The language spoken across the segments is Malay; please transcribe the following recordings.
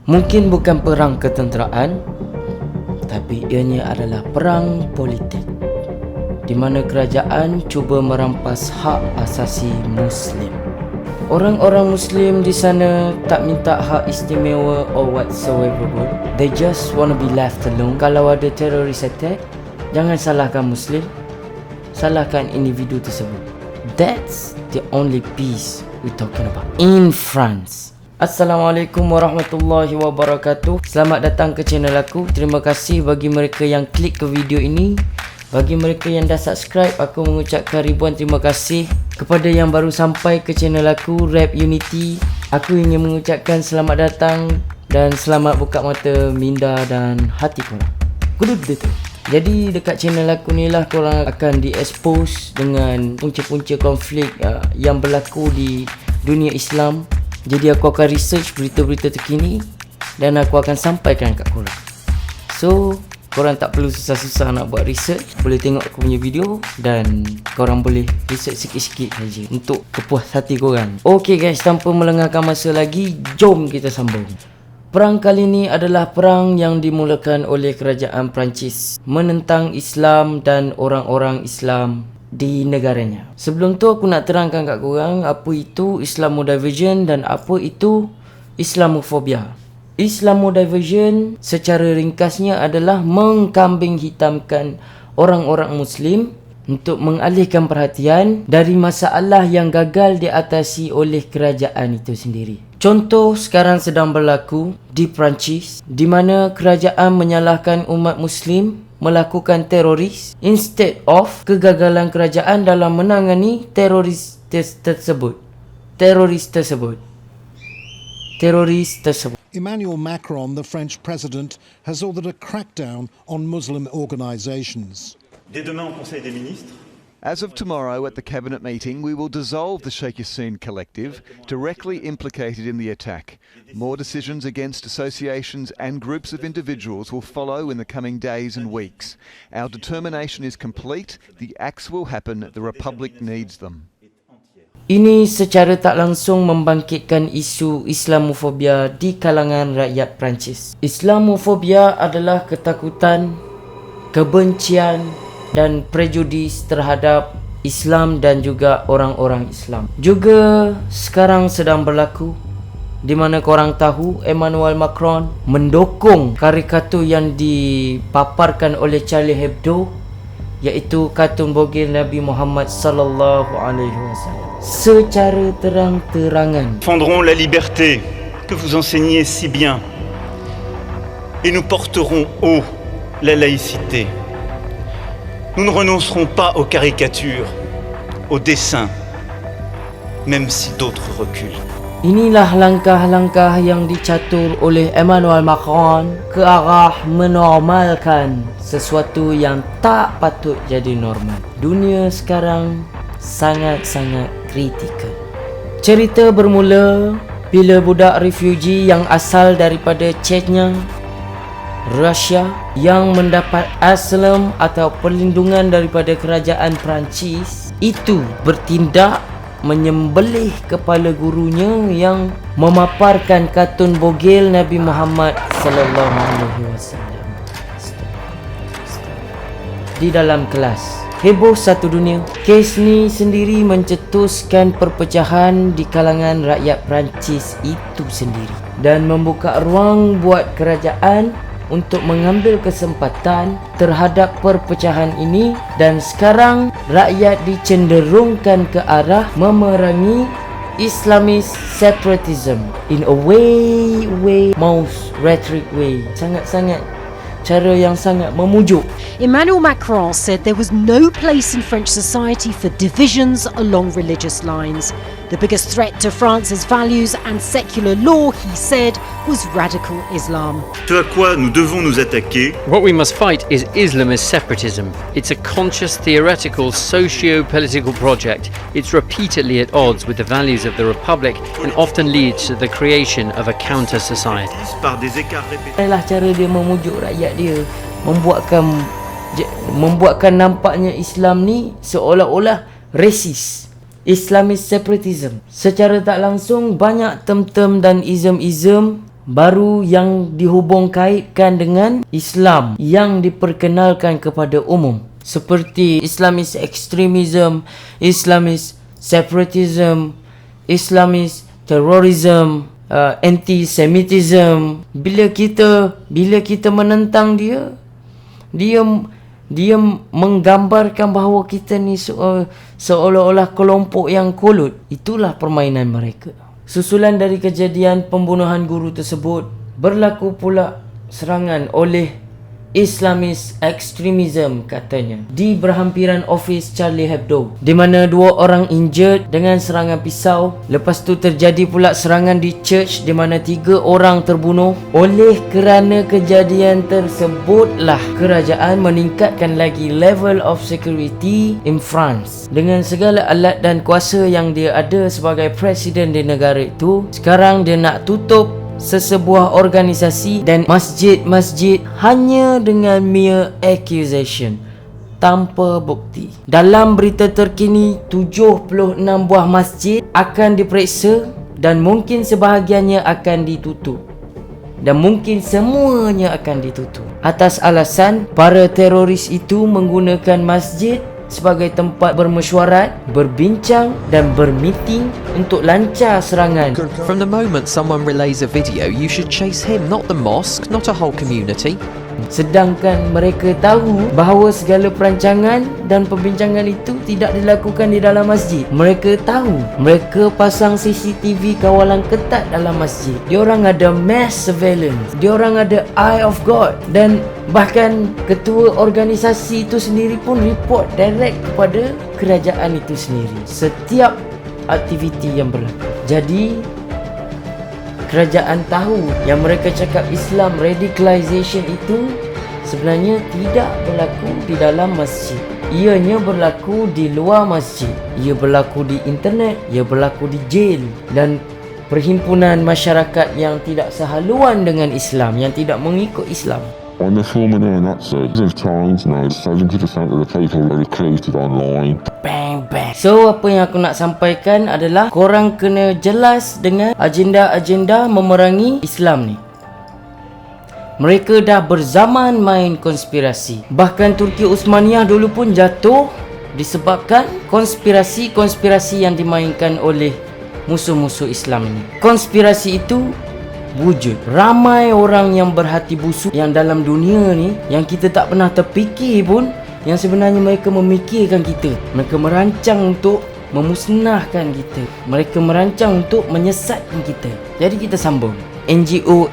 Mungkin bukan perang ketenteraan, tapi ianya adalah perang politik, di mana kerajaan cuba merampas hak asasi Muslim. Orang-orang Muslim di sana tak minta hak istimewa or whatsoever pun. They just want to be left alone. Kalau ada terrorist attack, jangan salahkan Muslim, salahkan individu tersebut. That's the only peace we're talking about in France. Assalamualaikum warahmatullahi wabarakatuh. Selamat datang ke channel aku. Terima kasih bagi mereka yang klik ke video ini. Bagi mereka yang dah subscribe, aku mengucapkan ribuan terima kasih. Kepada yang baru sampai ke channel aku, Rap Unity, aku ingin mengucapkan selamat datang dan selamat buka mata, minda dan hati korang. Kudu betul. Jadi dekat channel aku ni lah korang akan di-expose dengan punca-punca konflik yang berlaku di dunia Islam. Jadi aku akan research berita-berita terkini dan aku akan sampaikan kat korang. So, korang tak perlu susah-susah nak buat research. Boleh tengok aku punya video dan korang boleh research sikit-sikit saja untuk kepuas hati korang. Okay guys, tanpa melengahkan masa lagi, jom kita sambung. Perang kali ini adalah perang yang dimulakan oleh kerajaan Perancis menentang Islam dan orang-orang Islam di negaranya. Sebelum tu aku nak terangkan kat korang apa itu Islamodivision dan apa itu Islamofobia. Islamodivision secara ringkasnya adalah mengkambing hitamkan orang-orang Muslim untuk mengalihkan perhatian dari masalah yang gagal diatasi oleh kerajaan itu sendiri. Contoh sekarang sedang berlaku di Perancis, di mana kerajaan menyalahkan umat Muslim melakukan teroris instead of kegagalan kerajaan dalam menangani teroris tersebut. Emmanuel Macron, the French president, has ordered a crackdown on Muslim organisations. Dès demain au Conseil des ministres, as of tomorrow at the Cabinet meeting, we will dissolve the Sheikh Yassin collective directly implicated in the attack. More decisions against associations and groups of individuals will follow in the coming days and weeks. Our determination is complete. The acts will happen. The Republic needs them. Ini secara tak langsung membangkitkan isu Islamofobia di kalangan rakyat Perancis. Islamofobia adalah ketakutan, kebencian dan prejudis terhadap Islam dan juga orang-orang Islam. Juga sekarang sedang berlaku di mana korang tahu Emmanuel Macron mendukung karikatur yang dipaparkan oleh Charlie Hebdo, iaitu kartun bogil Nabi Muhammad sallallahu alaihi wasallam secara terang-terangan. Défendrons la liberté que vous enseignez si bien et nous porterons haut la laïcité. Nous ne renoncerons pas aux caricatures, aux dessins, même si d'autres reculent. Inilah langkah-langkah yang dicatur oleh Emmanuel Macron ke arah menormalkan sesuatu yang tak patut jadi normal. Dunia sekarang sangat-sangat kritikal. Cerita bermula bila budak refugee yang asal daripada Chechnya, Rusia, yang mendapat asylum atau perlindungan daripada kerajaan Perancis itu bertindak menyembelih kepala gurunya yang memaparkan kartun bogil Nabi Muhammad sallallahu alaihi wasallam di dalam kelas. Heboh satu dunia. Kes ni sendiri mencetuskan perpecahan di kalangan rakyat Perancis itu sendiri dan membuka ruang buat kerajaan untuk mengambil kesempatan terhadap perpecahan ini, dan sekarang rakyat dicenderungkan ke arah memerangi Islamist separatism in a way most rhetoric way. Sangat-sangat cara yang sangat memujuk. Emmanuel Macron said there was no place in French society for divisions along religious lines. The biggest threat to France's values and secular law, he said, was radical Islam. Ce à quoi nous devons nous attaquer, What we must fight is Islamist separatism. It's a conscious, theoretical, socio-political project. It's repeatedly at odds with the values of the Republic and often leads to the creation of a counter-society. par des écarts répétés. Inilah cara dia memujuk rakyat dia, membuatkan nampaknya Islam ni seolah-olah resis. Islamist separatism. Secara tak langsung banyak term-term dan ism-ism baru yang dihubung kaitkan dengan Islam yang diperkenalkan kepada umum, seperti Islamist extremism, Islamist separatism, Islamist terrorism, anti-Semitism. Bila kita menentang dia menggambarkan bahawa kita ni seolah-olah kelompok yang kolot. Itulah permainan mereka. Susulan dari kejadian pembunuhan guru tersebut, berlaku pula serangan oleh Islamist extremism katanya di berhampiran ofis Charlie Hebdo, di mana 2 orang injured dengan serangan pisau. Lepas tu terjadi pula serangan di church di mana 3 orang terbunuh. Oleh kerana kejadian tersebutlah kerajaan meningkatkan lagi level of security in France. Dengan segala alat dan kuasa yang dia ada sebagai presiden di negara itu, sekarang dia nak tutup sesebuah organisasi dan masjid-masjid hanya dengan mere accusation, tanpa bukti. Dalam berita terkini, 76 buah masjid akan diperiksa dan mungkin sebahagiannya akan ditutup, dan mungkin semuanya akan ditutup atas alasan para teroris itu menggunakan masjid sebagai tempat bermesyuarat, berbincang dan bermeeting untuk lancar serangan. From the moment someone relays a video, you should chase him, not the mosque, not a whole community. Sedangkan mereka tahu bahawa segala perancangan dan perbincangan itu tidak dilakukan di dalam masjid. Mereka tahu, mereka pasang CCTV kawalan ketat dalam masjid. Diorang ada mass surveillance, diorang ada eye of God, dan bahkan ketua organisasi itu sendiri pun report direct kepada kerajaan itu sendiri setiap aktiviti yang berlaku. Jadi kerajaan tahu yang mereka cakap Islam radicalization itu sebenarnya tidak berlaku di dalam masjid. Ianya berlaku di luar masjid. Ia berlaku di internet, ia berlaku di jail dan perhimpunan masyarakat yang tidak sehaluan dengan Islam, yang tidak mengikut Islam. On the former Nazi, of times now 70% of the people are recruited online. Bang bang. So apa yang aku nak sampaikan adalah korang kena jelas dengan agenda-agenda memerangi Islam ni. Mereka dah berzaman main konspirasi. Bahkan Turki Uthmaniyah dulu pun jatuh disebabkan konspirasi-konspirasi yang dimainkan oleh musuh-musuh Islam ini. Konspirasi itu wujud. Ramai orang yang berhati busuk yang dalam dunia ni, yang kita tak pernah terfikir pun, yang sebenarnya mereka memikirkan kita. Mereka merancang untuk memusnahkan kita. Mereka merancang untuk menyesatkan kita. Jadi kita sambung. NGO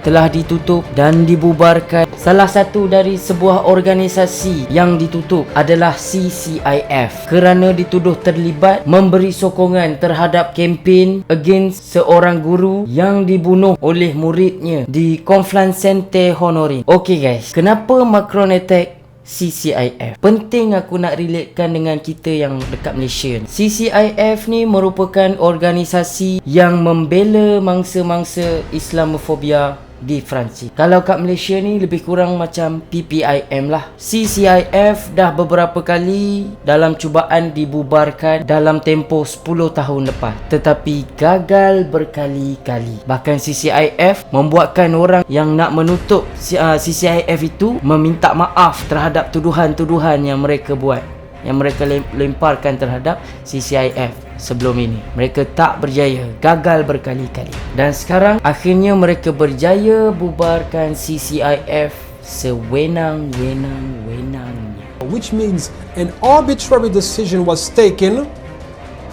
telah ditutup dan dibubarkan. Salah satu dari sebuah organisasi yang ditutup adalah CCIF kerana dituduh terlibat memberi sokongan terhadap kempen against seorang guru yang dibunuh oleh muridnya di Conflans-Sainte Honorine. Okay guys, kenapa Macron attack CCIF? Penting aku nak relatekan dengan kita yang dekat Malaysia. CCIF ni merupakan organisasi yang membela mangsa-mangsa Islamofobia di Perancis. Kalau kat Malaysia ni lebih kurang macam PPIM lah. CCIF dah beberapa kali dalam cubaan dibubarkan dalam tempoh 10 tahun lepas, tetapi gagal berkali-kali. Bahkan CCIF membuatkan orang yang nak menutup CCIF itu meminta maaf terhadap tuduhan-tuduhan yang mereka buat, yang mereka lemparkan terhadap CCIF sebelum ini. Mereka tak berjaya, gagal berkali-kali. Dan sekarang akhirnya mereka berjaya bubarkan CCIF sewenang-wenang-wenangnya. Which means an arbitrary decision was taken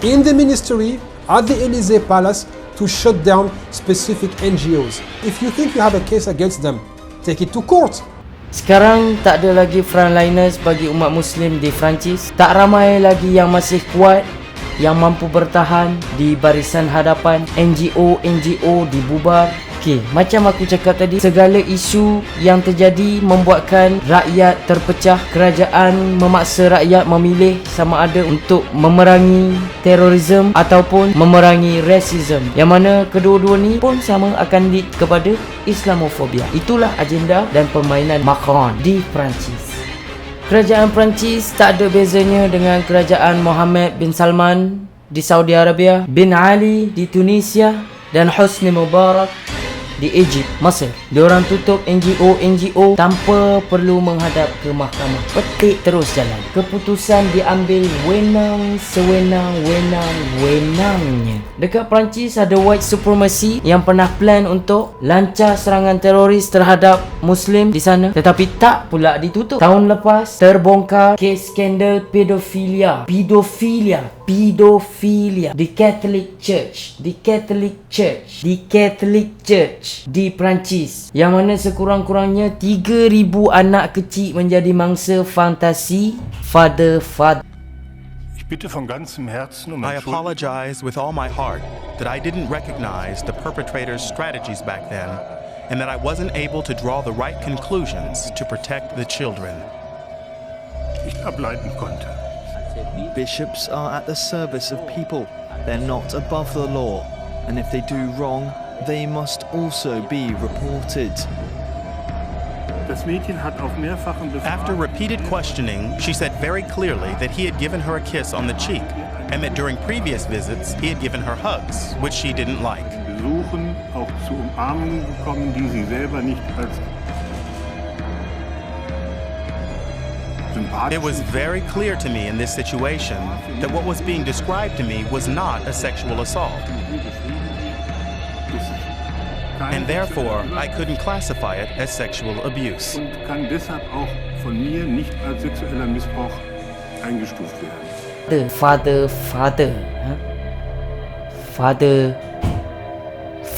in the ministry at the Elysee Palace to shut down specific NGOs. If you think you have a case against them, take it to court. Sekarang tak ada lagi frontliners bagi umat Muslim di Perancis. Tak ramai lagi yang masih kuat, yang mampu bertahan di barisan hadapan. NGO dibubar. Okey, macam aku cakap tadi, segala isu yang terjadi membuatkan rakyat terpecah. Kerajaan memaksa rakyat memilih sama ada untuk memerangi terorisme ataupun memerangi rasisme, yang mana kedua-dua ni pun sama akan lead kepada Islamofobia. Itulah agenda dan permainan Macron di Perancis. Kerajaan Perancis tak ada bezanya dengan kerajaan Mohammed bin Salman di Saudi Arabia, bin Ali di Tunisia dan Hosni Mubarak di Egypt, Mesir. Diorang tutup NGO tanpa perlu menghadap ke mahkamah. Petik terus jalan. Keputusan diambil sewenang-wenangnya. Dekat Perancis ada white supremacy yang pernah plan untuk lancar serangan teroris terhadap Muslim di sana, tetapi tak pula ditutup. Tahun lepas terbongkar kes skandal pedofilia di Catholic Church di Perancis, yang mana sekurang-kurangnya 3,000 anak kecil menjadi mangsa fantasi father. I apologize with all my heart that I didn't recognize the perpetrators' strategies back then, and that I wasn't able to draw the right conclusions to protect the children. Bishops are at the service of people. They're not above the law, and if they do wrong, they must also be reported. After repeated questioning, she said very clearly that he had given her a kiss on the cheek, and that during previous visits he had given her hugs, which she didn't like. It was very clear to me in this situation that what was being described to me was not a sexual assault. And therefore, I couldn't classify it as sexual abuse.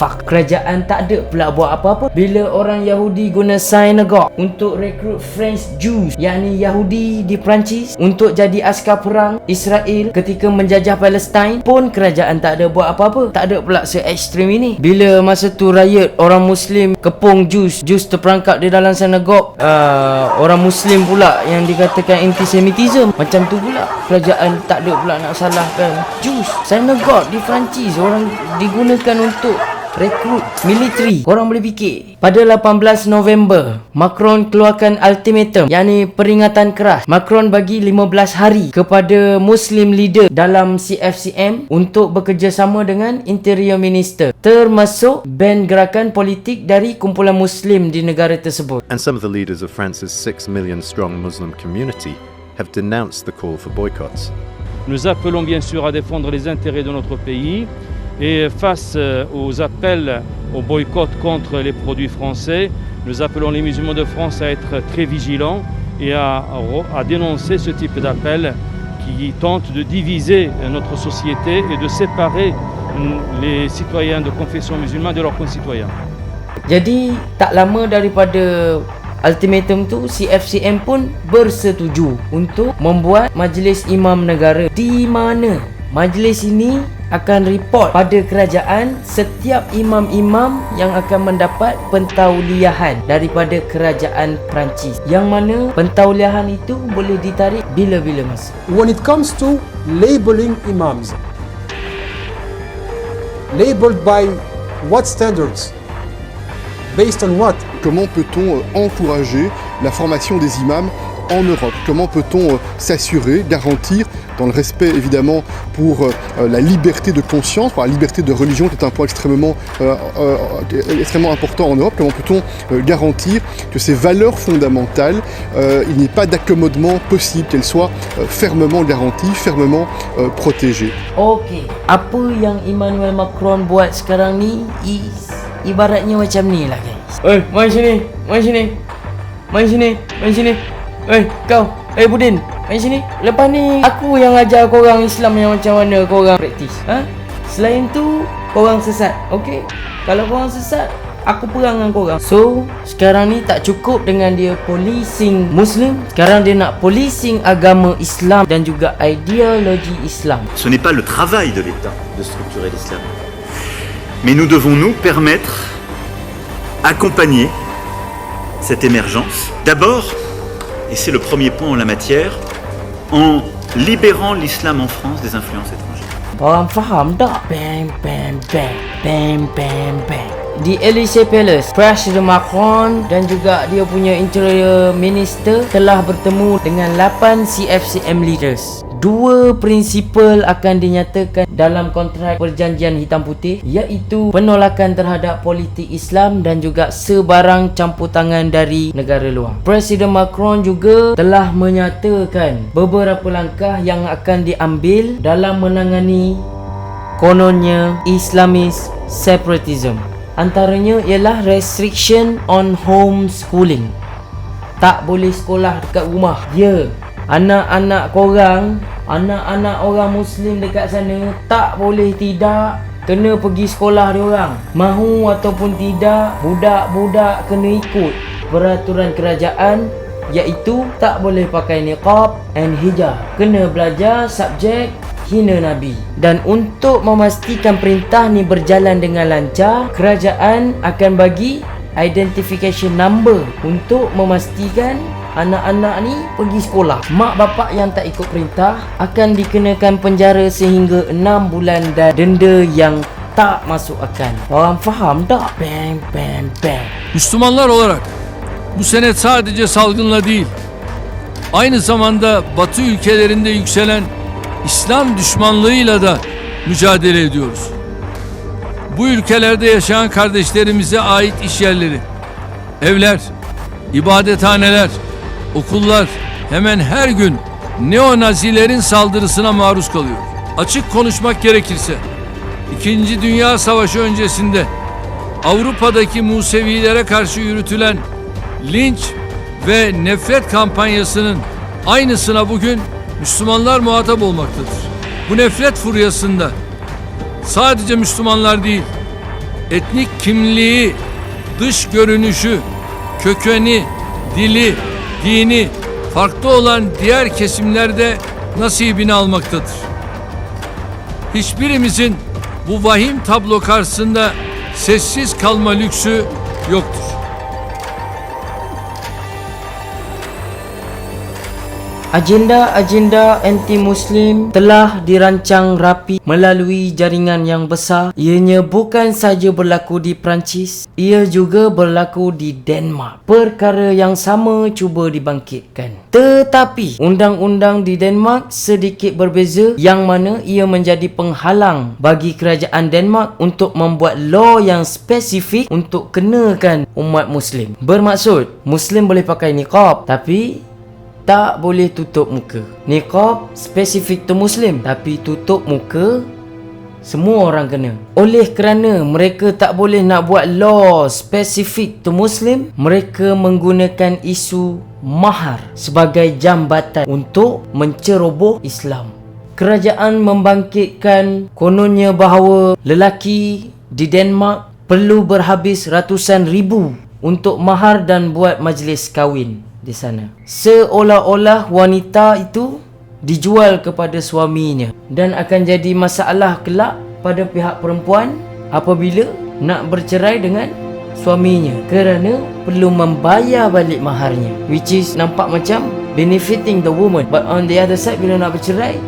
Fuck. Kerajaan tak ada pula buat apa-apa bila orang Yahudi guna synagogue untuk rekrut French Jews, yakni Yahudi di Perancis, untuk jadi askar perang Israel ketika menjajah Palestin. Pun kerajaan tak ada buat apa-apa. Tak ada pula se-ekstrim ini. Bila masa tu riot, orang Muslim kepung Jews terperangkap di dalam synagogue, orang Muslim pula yang dikatakan antisemitism. Macam tu pula. Kerajaan tak ada pula nak salahkan Jews. Synagogue di Perancis orang digunakan untuk rekrut militeri. Korang boleh fikir, pada 18 November Macron keluarkan ultimatum, yakni peringatan keras. Macron bagi 15 hari kepada Muslim leader dalam CFCM untuk bekerjasama dengan Interior Minister, termasuk ban gerakan politik dari kumpulan Muslim di negara tersebut. And some of the leaders of France's 6 million strong Muslim community have denounced the call for boycotts. Nous appelons bien sûr à défendre les intérêts de notre pays. Et face aux appels au boycott contre les produits français, nous appelons les musulmans de France à être très vigilants et à dénoncer ce type d'appel qui tente de diviser notre société et de séparer les citoyens de confession musulmane de leurs concitoyens. Jadi tak lama daripada ultimatum tu, CFCM pun bersetuju untuk membuat Majlis Imam Negara, di mana majlis ini akan report pada kerajaan setiap imam-imam yang akan mendapat pentauliahan daripada kerajaan Perancis, yang mana pentauliahan itu boleh ditarik bila-bila masa. When it comes to labeling imams, labeled by what standards? Based on what? Comment peut-on encourager la formation des imams en Europe? Comment peut-on s'assurer, garantir, dans le respect évidemment pour la liberté de conscience, pour la liberté de religion qui est un point extrêmement important en Europe, comment peut-on garantir que ces valeurs fondamentales, il n'y ait pas d'accommodement possible, qu'elles soient fermement garanties, fermement protégées. Okey, apa yang Emmanuel Macron buat sekarang ni ibaratnya macam ni lah guys. Oi, mai sini. Kau, Budin, mai sini. Lepas ni aku yang ajar korang Islam yang macam mana korang praktis. Selain tu korang sesat. Okey? Kalau korang sesat, aku perang dengan korang. So, sekarang ni tak cukup dengan dia policing Muslim. Sekarang dia nak policing agama Islam dan juga ideologi Islam. Ce n'est pas le travail de l'État de structurer l'islam. Mais nous devons nous permettre, accompagner cette émergence. D'abord, et c'est le premier point en la matière, en libérant l'islam en France des influences étrangères. Korang faham tak? Bang, bang, bang, bang, bang, bang. Di Elysee Palace, Presiden Macron dan juga dia punya Interior Minister telah bertemu dengan 8 CFCM leaders Dua prinsipal akan dinyatakan dalam kontrak perjanjian hitam putih, iaitu penolakan terhadap politik Islam dan juga sebarang campur tangan dari negara luar. Presiden Macron juga telah menyatakan beberapa langkah yang akan diambil dalam menangani kononnya Islamist separatism. Antaranya ialah restriction on homeschooling. Tak boleh sekolah dekat rumah. Anak-anak korang, anak-anak orang Muslim dekat sana tak boleh tidak kena pergi sekolah diorang. Mahu ataupun tidak, budak-budak kena ikut peraturan kerajaan, iaitu tak boleh pakai niqab and hijab. Kena belajar subjek hina Nabi. Dan untuk memastikan perintah ni berjalan dengan lancar, kerajaan akan bagi identification number untuk memastikan anak-anak ni pergi sekolah. Mak bapak yang tak ikut perintah akan dikenakan penjara sehingga 6 bulan dan denda yang tak masuk akal. Orang faham tak? Bang bang bang. Müslümanlar olarak bu sene sadece salgınla değil, aynı zamanda Batı ülkelerinde yükselen İslam düşmanlığıyla da mücadele ediyoruz. Bu ülkelerde yaşayan kardeşlerimize ait iş yerleri, evler, ibadethaneler, okullar hemen her gün neonazilerin saldırısına maruz kalıyor. Açık konuşmak gerekirse, İkinci Dünya Savaşı öncesinde Avrupa'daki Musevilere karşı yürütülen linç ve nefret kampanyasının aynısına bugün Müslümanlar muhatap olmaktadır. Bu nefret furyasında sadece Müslümanlar değil, etnik kimliği, dış görünüşü, kökeni, dili, dini farklı olan diğer kesimler de nasibini almaktadır. Hiçbirimizin bu vahim tablo karşısında sessiz kalma lüksü yoktur. Agenda-agenda anti-Muslim telah dirancang rapi melalui jaringan yang besar. Ianya bukan saja berlaku di Perancis, ia juga berlaku di Denmark. Perkara yang sama cuba dibangkitkan. Tetapi undang-undang di Denmark sedikit berbeza, yang mana ia menjadi penghalang bagi kerajaan Denmark untuk membuat law yang spesifik untuk kenakan umat Muslim. Bermaksud, Muslim boleh pakai niqab, tapi tak boleh tutup muka. Niqab spesifik tu Muslim, tapi tutup muka semua orang kena. Oleh kerana mereka tak boleh nak buat law spesifik tu Muslim, mereka menggunakan isu mahar sebagai jambatan untuk menceroboh Islam. Kerajaan membangkitkan kononnya bahawa lelaki di Denmark perlu berhabis ratusan ribu untuk mahar dan buat majlis kahwin di sana. Seolah-olah wanita itu dijual kepada suaminya, dan akan jadi masalah kelak pada pihak perempuan apabila nak bercerai dengan suaminya kerana perlu membayar balik maharnya, which is nampak macam benefiting the woman, but on the other side bila nak bercerai,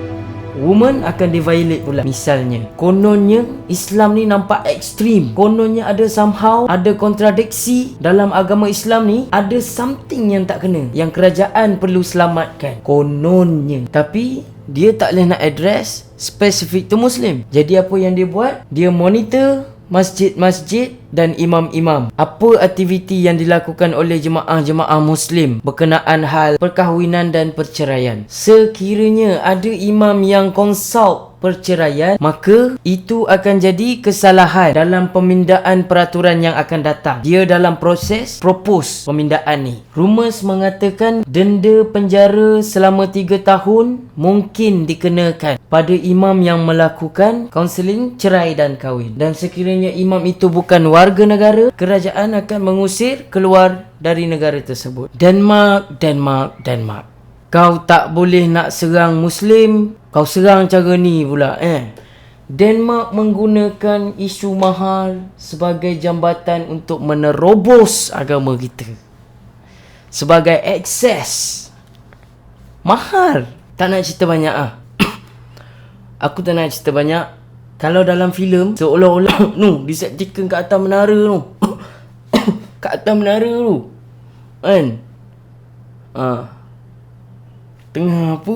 woman akan di-violate pula. Misalnya, kononnya Islam ni nampak ekstrim. Kononnya ada somehow, ada kontradiksi dalam agama Islam ni, ada something yang tak kena, yang kerajaan perlu selamatkan. Kononnya. Tapi dia tak boleh nak address spesifik tu Muslim. Jadi apa yang dia buat? Dia monitor masjid-masjid dan imam-imam. Apa aktiviti yang dilakukan oleh jemaah-jemaah Muslim berkenaan hal perkahwinan dan perceraian. Sekiranya ada imam yang consult perceraian, maka itu akan jadi kesalahan dalam pemindaan peraturan yang akan datang. Dia dalam proses propose pemindaan ni. Rumours mengatakan denda penjara selama 3 tahun mungkin dikenakan pada imam yang melakukan kaunseling cerai dan kahwin. Dan sekiranya imam itu bukan warga negara, kerajaan akan mengusir keluar dari negara tersebut. Denmark. Kau tak boleh nak serang Muslim, kau serang cara ni pula. Denmark menggunakan isu mahar sebagai jambatan untuk menerobos agama kita. Sebagai akses. Mahar. Tak nak cerita banyak Aku tak nak cerita banyak. Kalau dalam filem seolah-olah disettikan kat atas menara tu. Kat atas menara tu. Kan? Tengah apa?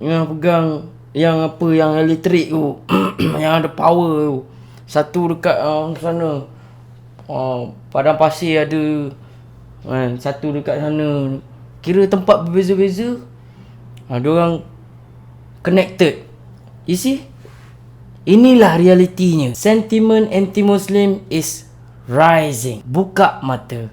yang pegang yang apa yang elektrik tu. Yang ada power tu. Satu dekat sana. Padang pasir ada. Satu dekat sana. Kira tempat berbeza-beza. Diorang connected. You see? Inilah realitinya. Sentiment anti-Muslim is rising. Buka mata,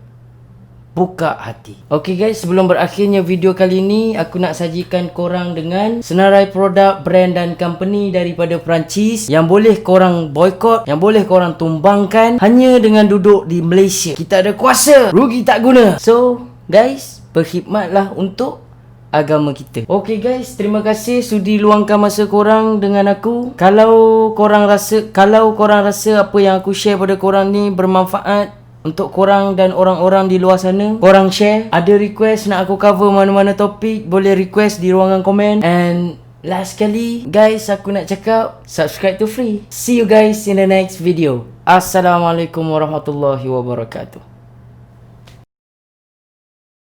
buka hati. Okay guys, sebelum berakhirnya video kali ni, aku nak sajikan korang dengan senarai produk, brand dan company daripada Perancis yang boleh korang boycott, yang boleh korang tumbangkan hanya dengan duduk di Malaysia. Kita ada kuasa, rugi tak guna. So guys, berkhidmatlah untuk agama kita. Okay guys, terima kasih sudi luangkan masa korang dengan aku. Kalau korang rasa apa yang aku share pada korang ni bermanfaat untuk korang dan orang-orang di luar sana, korang share. Ada request nak aku cover mana-mana topik, boleh request di ruangan komen. And last kali guys, aku nak cakap subscribe tu free. See you guys in the next video. Assalamualaikum warahmatullahi wabarakatuh.